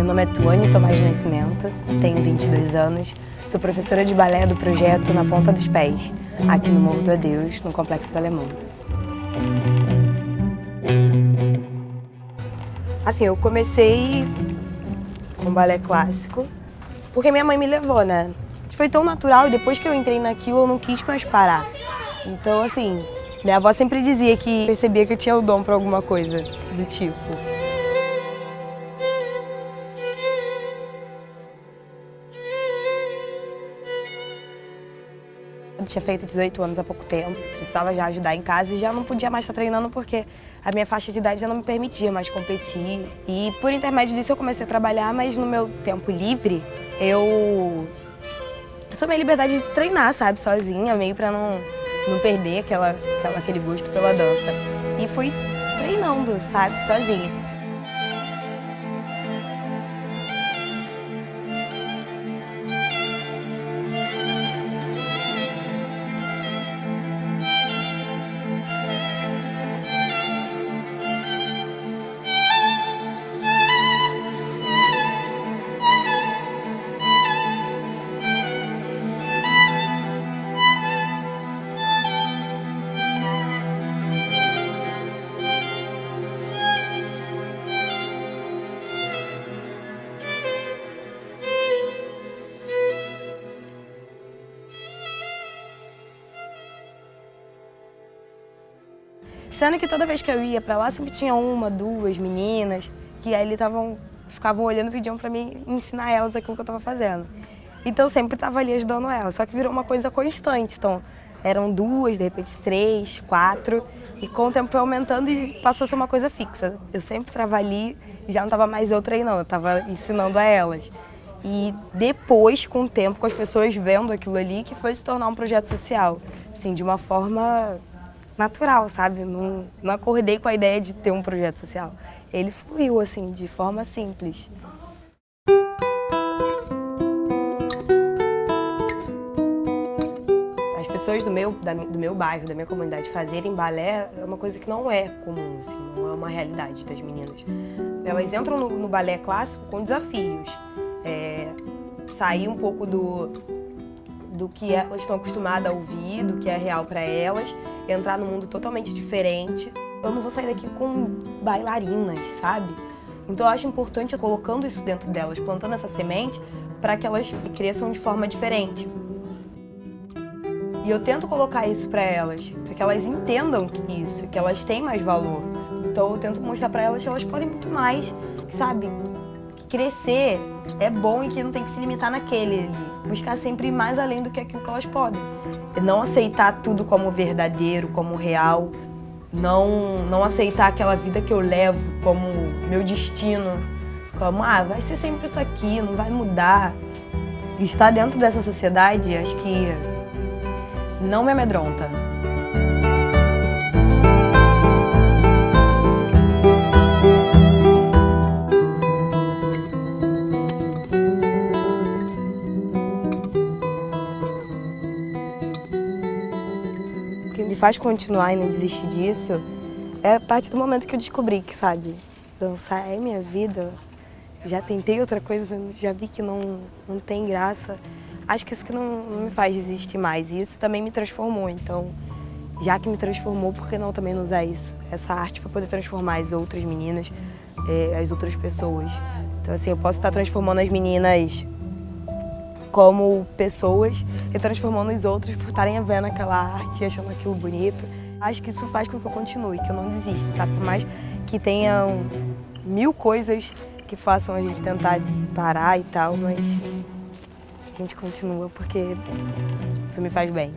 nome é Tuane Tomás Nascimento, tenho 22 anos, sou professora de balé do projeto Na Ponta dos Pés, aqui no Morro do Adeus, no Complexo do Alemão. Assim, eu comecei com balé clássico, porque minha mãe me levou, né? Foi tão natural e depois que eu entrei naquilo eu não quis mais parar. Então, assim, minha avó sempre dizia que percebia que eu tinha o dom para alguma coisa do tipo. Eu tinha feito 18 anos há pouco tempo, precisava já ajudar em casa e já não podia mais estar treinando porque a minha faixa de idade já não me permitia mais competir. E por intermédio disso eu comecei a trabalhar, mas no meu tempo livre eu tomei a liberdade de treinar, sabe, sozinha, meio pra não perder aquele gosto pela dança. E fui treinando, sabe, sozinha. Sendo que toda vez que eu ia pra lá, sempre tinha uma, duas meninas que aí eles ficavam olhando e pediam pra mim ensinar elas aquilo que eu tava fazendo. Então eu sempre tava ali ajudando elas, só que virou uma coisa constante. Então eram duas, de repente três, quatro, e com o tempo foi aumentando e passou a ser uma coisa fixa. Eu sempre tava ali, já não tava mais eu treinando, eu tava ensinando a elas. E depois, com o tempo, com as pessoas vendo aquilo ali, que foi se tornar um projeto social, assim, de uma forma natural, sabe? Não acordei com a ideia de ter um projeto social. Ele fluiu, assim, de forma simples. As pessoas do meu bairro, da minha comunidade, fazerem balé é uma coisa que não é comum, assim, não é uma realidade das meninas. Elas entram no balé clássico com desafios. Sair um pouco do que elas estão acostumadas a ouvir, do que é real para elas, entrar num mundo totalmente diferente. Eu não vou sair daqui com bailarinas, sabe? Então eu acho importante eu colocando isso dentro delas, plantando essa semente para que elas cresçam de forma diferente. E eu tento colocar isso para elas, para que elas entendam isso, que elas têm mais valor. Então eu tento mostrar para elas que elas podem muito mais, sabe? Que crescer é bom e que não tem que se limitar naquele ali. Buscar sempre ir mais além do que aquilo que elas podem. E não aceitar tudo como verdadeiro, como real. Não aceitar aquela vida que eu levo como meu destino. Como, vai ser sempre isso aqui, não vai mudar. Estar dentro dessa sociedade, acho que não me amedronta. O que me faz continuar e não desistir disso é a partir do momento que eu descobri que, sabe, dançar é minha vida. Já tentei outra coisa, já vi que não tem graça. Acho que isso que não me faz desistir mais. E isso também me transformou, então, já que me transformou, por que não também não usar isso, essa arte, para poder transformar as outras meninas, as outras pessoas. Então, assim, eu posso estar transformando as meninas como pessoas e transformando os outros por estarem vendo aquela arte e achando aquilo bonito. Acho que isso faz com que eu continue, que eu não desista, sabe? Por mais que tenham 1000 coisas que façam a gente tentar parar e tal, mas a gente continua porque isso me faz bem.